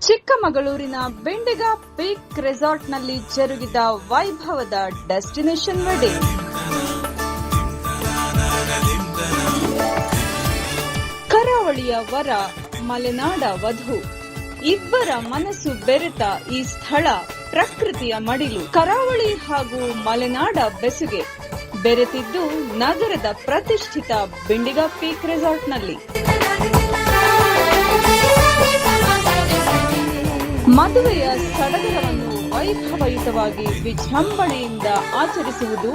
ಚಿಕ್ಕಮಗಳೂರಿನ ಬೆಂಡಿಗ ಪೀಕ್ ರೆಸಾರ್ಟ್ನಲ್ಲಿ ಜರುಗಿದ ವೈಭವದ ಡೆಸ್ಟಿನೇಷನ್ ವೆಡ್ಡಿಂಗ್. ಕರಾವಳಿಯ ವರ, ಮಲೆನಾಡ ವಧು, ಇಬ್ಬರ ಮನಸ್ಸು ಬೆರೆತ ಈ ಸ್ಥಳ ಪ್ರಕೃತಿಯ ಮಡಿಲು. ಕರಾವಳಿ ಹಾಗೂ ಮಲೆನಾಡ ಬೆಸುಗೆ ಬೆರೆತಿದ್ದು ನಗರದ ಪ್ರತಿಷ್ಠಿತ ಬೆಂಡಿಗ ಪೀಕ್ ರೆಸಾರ್ಟ್ನಲ್ಲಿ. ಮದುವೆಯ ಸಡಗರವನ್ನು ವೈಭವಯುತವಾಗಿ ವಿಜೃಂಭಣೆಯಿಂದ ಆಚರಿಸುವುದು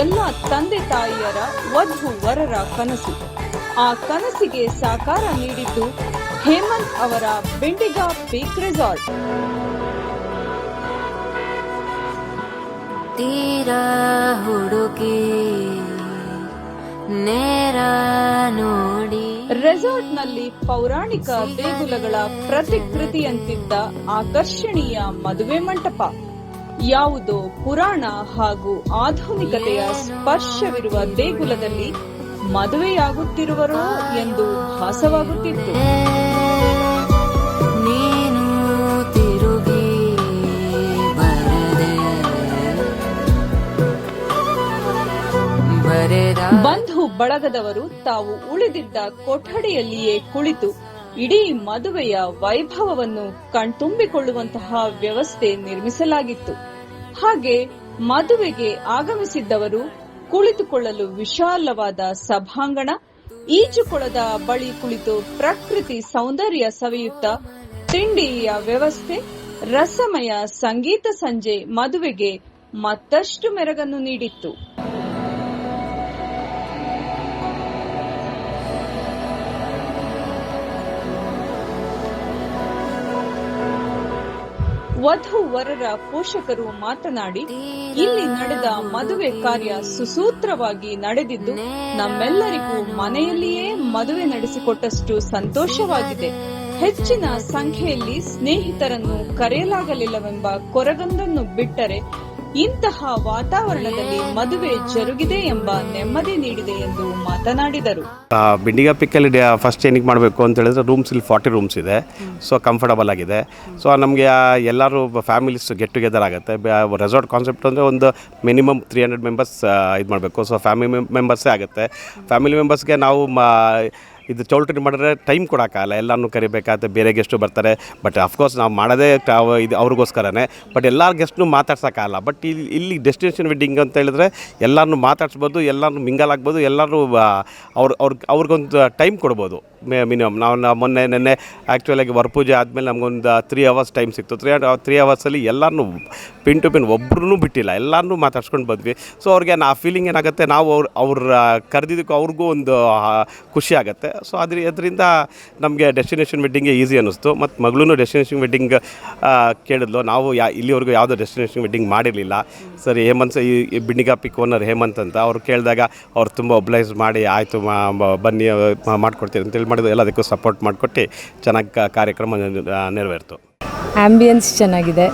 ಎಲ್ಲ ತಂದೆ ತಾಯಿಯರ ವಧು ವರರ ಕನಸು. ಆ ಕನಸಿಗೆ ಸಾಕಾರ ನೀಡಿದ್ದು ಹೇಮಂತ್ ಅವರ ಬೆಂಡಿಗ ಪೀಕ್ ರೆಸಾರ್ಟ್. ತೀರಾ ಹುಡುಗಿ ನೇರ ನೋಡಿ. ರೆಸಾರ್ಟ್ನಲ್ಲಿ ಪೌರಾಣಿಕ ದೇಗುಲಗಳ ಪ್ರತಿಕೃತಿಯಂತಿದ್ದ ಆಕರ್ಷಣೀಯ ಮದುವೆ ಮಂಟಪ. ಯಾವುದೋ ಪುರಾಣ ಹಾಗೂ ಆಧುನಿಕತೆಯ ಸ್ಪರ್ಶವಿರುವ ದೇಗುಲದಲ್ಲಿ ಮದುವೆಯಾಗುತ್ತಿರುವರೋ ಎಂದು ಭಾಸವಾಗುತ್ತಿತ್ತು. ನೀನು ತಿರುಗಿ ಬರೆದ ಬಂಧು ಬಳಗದವರು ತಾವು ಉಳಿದಿದ್ದ ಕೊಠಡಿಯಲ್ಲಿಯೇ ಕುಳಿತು ಇಡೀ ಮದುವೆಯ ವೈಭವವನ್ನು ಕಣ್ತುಂಬಿಕೊಳ್ಳುವಂತಹ ವ್ಯವಸ್ಥೆ ನಿರ್ಮಿಸಲಾಗಿತ್ತು. ಹಾಗೆ ಮದುವೆಗೆ ಆಗಮಿಸಿದ್ದವರು ಕುಳಿತುಕೊಳ್ಳಲು ವಿಶಾಲವಾದ ಸಭಾಂಗಣ, ಈಜುಕೊಳದ ಬಳಿ ಕುಳಿತು ಪ್ರಕೃತಿ ಸೌಂದರ್ಯ ಸವಿಯುತ್ತಾ ತಿಂಡಿಯ ವ್ಯವಸ್ಥೆ, ರಸಮಯ ಸಂಗೀತ ಸಂಜೆ ಮದುವೆಗೆ ಮತ್ತಷ್ಟು ಮೆರಗನ್ನು ನೀಡಿತ್ತು. ವಧು ವರರ ಪೋಷಕರು ಮಾತನಾಡಿ, ಇಲ್ಲಿ ನಡೆದ ಮದುವೆ ಕಾರ್ಯ ಸುಸೂತ್ರವಾಗಿ ನಡೆದಿದ್ದು ನಮ್ಮೆಲ್ಲರಿಗೂ ಮನೆಯಲ್ಲಿಯೇ ಮದುವೆ ನಡೆಸಿಕೊಟ್ಟಷ್ಟು ಸಂತೋಷವಾಗಿದೆ. ಹೆಚ್ಚಿನ ಸಂಖ್ಯೆಯಲ್ಲಿ ಸ್ನೇಹಿತರನ್ನು ಕರೆಯಲಾಗಲಿಲ್ಲವೆಂಬ ಕೊರಗಂದನ್ನು ಬಿಟ್ಟರೆ ಇಂತಹ ವಾತಾವರಣದಲ್ಲಿ ಮದುವೆ ಜರುಗಿದೆ ಎಂಬ ನೆಮ್ಮದಿ ನೀಡಿದೆ ಎಂದು ಮಾತನಾಡಿದರು. ಬೆಂಡಿಗ ಪಿಕ್ಕಲ್ಲಿ ಫಸ್ಟ್ ಏನಿಗೆ ಮಾಡಬೇಕು ಅಂತ ಹೇಳಿದ್ರೆ ರೂಮ್ಸ್ ಇಲ್ಲಿ 40 ರೂಮ್ಸ್ ಇದೆ. ಸೊ ಕಂಫರ್ಟಬಲ್ ಆಗಿದೆ. ಸೊ ನಮಗೆ ಎಲ್ಲರೂ ಫ್ಯಾಮಿಲೀಸ್ ಗೆಟ್ ಟುಗೆದರ್ ಆಗುತ್ತೆ. ರೆಸಾರ್ಟ್ ಕಾನ್ಸೆಪ್ಟ್ ಅಂದರೆ ಒಂದು ಮಿನಿಮಮ್ 300 ಮೆಂಬರ್ಸ್ ಇದು ಮಾಡಬೇಕು. ಸೊ ಫ್ಯಾಮಿಲಿ ಮೆಂಬರ್ಸೇ ಆಗುತ್ತೆ. ಫ್ಯಾಮಿಲಿ ಮೆಂಬರ್ಸ್ಗೆ ನಾವು ಇದು ಚೌಲ್ಟ್ರಿ ಮಾಡಿದ್ರೆ ಟೈಮ್ ಕೊಡೋಕ್ಕಾಗಲ್ಲ, ಎಲ್ಲನೂ ಕರಿಬೇಕಾಗುತ್ತೆ, ಬೇರೆ ಗೆಸ್ಟು ಬರ್ತಾರೆ. ಬಟ್ ಅಫ್ಕೋರ್ಸ್ ನಾವು ಮಾಡೋದೇ ಇದು ಅವ್ರಿಗೋಸ್ಕರನೇ. ಬಟ್ ಎಲ್ಲ ಗೆಸ್ಟ್ನು ಮಾತಾಡ್ಸೋಕ್ಕಾಗಲ್ಲ. ಬಟ್ ಇಲ್ಲಿ ಡೆಸ್ಟಿನೇಷನ್ ವೆಡ್ಡಿಂಗ್ ಅಂತ ಹೇಳಿದ್ರೆ ಎಲ್ಲರನ್ನೂ ಮಾತಾಡ್ಸ್ಬೋದು, ಎಲ್ಲರೂ ಮಿಂಗಲ್ ಆಗ್ಬೋದು, ಎಲ್ಲರೂ ಅವ್ರಿಗೊಂದು ಟೈಮ್ ಕೊಡ್ಬೋದು ಮಿನಿಮಮ್. ನಾವು ನೆನ್ನೆ ಆ್ಯಕ್ಚುಲಾಗಿ ವರಪೂಜೆ ಆದಮೇಲೆ ನಮಗೊಂದು 3 hours ಟೈಮ್ ಸಿಕ್ತು. 3 hours ಎಲ್ಲರನ್ನೂ ಪಿನ್ ಟು ಪಿನ್ ಒಬ್ಬರೂ ಬಿಟ್ಟಿಲ್ಲ, ಎಲ್ಲರನ್ನೂ ಮಾತಾಡ್ಸ್ಕೊಂಡು ಬಂದ್ವಿ. ಸೊ ಅವ್ರಿಗೆ ಆ ಫೀಲಿಂಗ್ ಏನಾಗುತ್ತೆ, ನಾವು ಅವ್ರ ಕರೆದಿದ್ದಕ್ಕೂ ಅವ್ರಿಗೂ ಒಂದು ಖುಷಿ ಆಗುತ್ತೆ. ಸೊ ಅದರಿಂದ ನಮಗೆ ಡೆಸ್ಟಿನೇಷನ್ ವೆಡ್ಡಿಂಗ್ಗೆ ಈಸಿ ಅನ್ನಿಸ್ತು. ಮತ್ತು ಮಗಳೂ ಡೆಸ್ಟಿನೇಷನ್ ವೆಡ್ಡಿಂಗ್ ಕೇಳಿದ್ಲು. ನಾವು ಇಲ್ಲಿವರೆಗೂ ಯಾವುದೋ ಡೆಸ್ಟಿನೇಷನ್ ವೆಡ್ಡಿಂಗ್ ಮಾಡಿರಲಿಲ್ಲ. ಸರಿ, ಹೇಮಂತ್ ಈ ಬೆಂಡಿಗ ಪಿಕ್ ಓನರ್ ಹೇಮಂತ್ ಅಂತ ಅವ್ರು ಕೇಳಿದಾಗ ಅವ್ರು ತುಂಬ ಒಬ್ಲೈಸ್ ಮಾಡಿ ಆಯಿತು ಬನ್ನಿ ಮಾಡ್ಕೊಡ್ತೀವಿ ಅಂತೇಳಿ ಮಾಡಿದ್ರು. ಎಲ್ಲದಕ್ಕೂ ಸಪೋರ್ಟ್ ಮಾಡಿಕೊಟ್ಟು ಚೆನ್ನಾಗಿ ಕಾರ್ಯಕ್ರಮ ನೆರವೇರಿತು. ಆ್ಯಂಬಿಯನ್ಸ್ ಚೆನ್ನಾಗಿದೆ.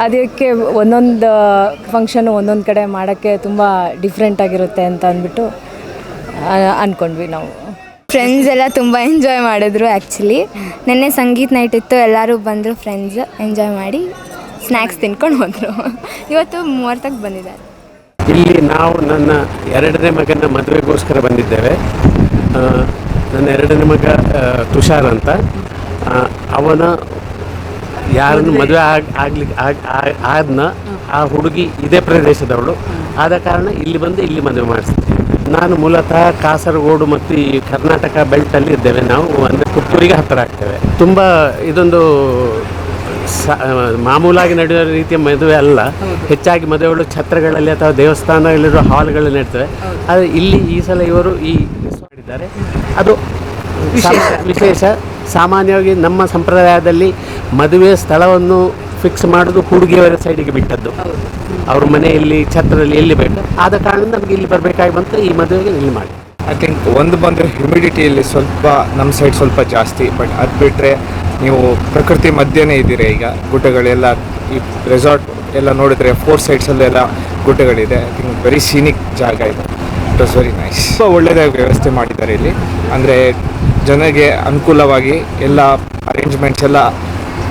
ಅದಕ್ಕೆ ಒಂದೊಂದು ಫಂಕ್ಷನು ಒಂದೊಂದು ಕಡೆ ಮಾಡೋಕ್ಕೆ ತುಂಬ ಡಿಫ್ರೆಂಟಾಗಿರುತ್ತೆ ಅಂತ ಅಂದ್ಬಿಟ್ಟು ಅಂದ್ಕೊಂಡ್ವಿ ನಾವು. ಫ್ರೆಂಡ್ಸ್ ಎಲ್ಲ ತುಂಬ ಎಂಜಾಯ್ ಮಾಡಿದ್ರು. ಆ್ಯಕ್ಚುಲಿ ನೆನ್ನೆ ಸಂಗೀತ ನೈಟ್ ಇತ್ತು, ಎಲ್ಲರೂ ಬಂದರು ಫ್ರೆಂಡ್ಸ್, ಎಂಜಾಯ್ ಮಾಡಿ ಸ್ನ್ಯಾಕ್ಸ್ ತಿನ್ಕೊಂಡು ಹೋದರು. ಇವತ್ತು ಮುಹೂರ್ತಕ್ಕೆ ಬಂದಿದ್ದಾರೆ. ಇಲ್ಲಿ ನಾವು ನನ್ನ 2ನೇ ಮಗನ ಮದುವೆಗೋಸ್ಕರ ಬಂದಿದ್ದೇವೆ. ನನ್ನ 2ನೇ ಮಗ ತುಷಾರ್ ಅಂತ. ಅವನ ಯಾರನ್ನು ಮದುವೆ ಆದ್ನ ಆ ಹುಡುಗಿ ಇದೇ ಪ್ರದೇಶದವಳು ಆದ ಕಾರಣ ಇಲ್ಲಿ ಬಂದು ಇಲ್ಲಿ ಮದುವೆ ಮಾಡಿಸ್ತೀವಿ. ನಾನು ಮೂಲತಃ ಕಾಸರಗೋಡು ಮತ್ತು ಈ ಕರ್ನಾಟಕ ಬೆಲ್ಟಲ್ಲಿ ಇದ್ದೇವೆ. ನಾವು ಅಂದರೆ ಪುತ್ತೂರಿಗೆ ಹತ್ತಿರ ಆಗ್ತೇವೆ. ತುಂಬ ಇದೊಂದು ಮಾಮೂಲಾಗಿ ನಡೆಯುವ ರೀತಿಯ ಮದುವೆ ಅಲ್ಲ. ಹೆಚ್ಚಾಗಿ ಮದುವೆಗಳು ಛತ್ರಗಳಲ್ಲಿ ಅಥವಾ ದೇವಸ್ಥಾನಗಳಿರುವ ಹಾಲ್ಗಳಲ್ಲಿ ನಡೀತವೆ. ಆದರೆ ಇಲ್ಲಿ ಈ ಸಲ ಇವರು ಮಾಡಿದ್ದಾರೆ, ಅದು ವಿಶೇಷ. ಸಾಮಾನ್ಯವಾಗಿ ನಮ್ಮ ಸಂಪ್ರದಾಯದಲ್ಲಿ ಮದುವೆ ಸ್ಥಳವನ್ನು ಫಿಕ್ಸ್ ಮಾಡೋದು ಹುಡುಗಿಯವರ ಸೈಡಿಗೆ ಬಿಟ್ಟದ್ದು. ಅವ್ರ ಮನೆಯಲ್ಲಿ ಛತ್ರದಲ್ಲಿ ಎಲ್ಲಿ ಬೇಕು, ಆದ ಕಾರಣ ನಮಗೆ ಇಲ್ಲಿ ಬರಬೇಕಾಗಿ ಬಂತು. ಈ ಮದುವೆಗೆ ಇಲ್ಲಿ ಮಾಡಿ ಐ ಥಿಂಕ್ ಒಂದು ಬಂದರೆ ಹ್ಯುಮಿಡಿಟಿಯಲ್ಲಿ ಸ್ವಲ್ಪ ನಮ್ಮ ಸೈಡ್ ಸ್ವಲ್ಪ ಜಾಸ್ತಿ. ಬಟ್ ಅದು ಬಿಟ್ಟರೆ ನೀವು ಪ್ರಕೃತಿ ಮಧ್ಯೆನೇ ಇದ್ದೀರಿ. ಈಗ ಗುಡ್ಡಗಳೆಲ್ಲ ಈ ರೆಸಾರ್ಟ್ ಎಲ್ಲ ನೋಡಿದರೆ 4 ಸೈಡ್ಸಲ್ಲೆಲ್ಲ ಗುಡ್ಡಗಳಿದೆ. ಐ ಥಿಂಕ್ ವೆರಿ ಸೀನಿಕ್ ಜಾಗ ಇದೆ. It was very nice. ತುಂಬ ಒಳ್ಳೆಯದಾಗಿ ವ್ಯವಸ್ಥೆ ಮಾಡಿದ್ದಾರೆ ಇಲ್ಲಿ. ಅಂದರೆ ಜನರಿಗೆ ಅನುಕೂಲವಾಗಿ ಎಲ್ಲ ಅರೇಂಜ್ಮೆಂಟ್ಸ್ ಎಲ್ಲ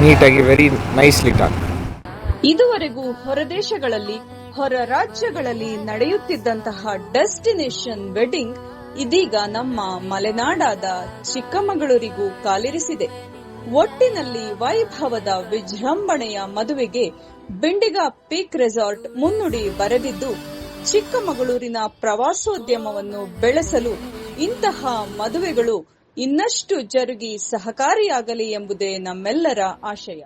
ನೀಟಾಗಿ ವೆರಿ ನೈಸ್ಲಿ ಡನ್. ಇದುವರೆಗೂ ಹೊರದೇಶಗಳಲ್ಲಿ, ಹೊರ ರಾಜ್ಯಗಳಲ್ಲಿ ನಡೆಯುತ್ತಿದ್ದಂತಹ ಡೆಸ್ಟಿನೇಷನ್ ವೆಡ್ಡಿಂಗ್ ಇದೀಗ ನಮ್ಮ ಮಲೆನಾಡಾದ ಚಿಕ್ಕಮಗಳೂರಿಗೂ ಕಾಲಿರಿಸಿದೆ. ಒಟ್ಟಿನಲ್ಲಿ ವೈಭವದ ವಿಜೃಂಭಣೆಯ ಮದುವೆಗೆ ಬಿಂಡಿಗ ಪೀಕ್ ರೆಸಾರ್ಟ್ ಮುನ್ನುಡಿ ಬರೆದಿದ್ದು, ಚಿಕ್ಕಮಗಳೂರಿನ ಪ್ರವಾಸೋದ್ಯಮವನ್ನು ಬೆಳೆಸಲು ಇಂತಹ ಮದುವೆಗಳು ಇನ್ನಷ್ಟು ಜರುಗಿ ಸಹಕಾರಿಯಾಗಲಿ ಎಂಬುದೇ ನಮ್ಮೆಲ್ಲರ ಆಶಯ.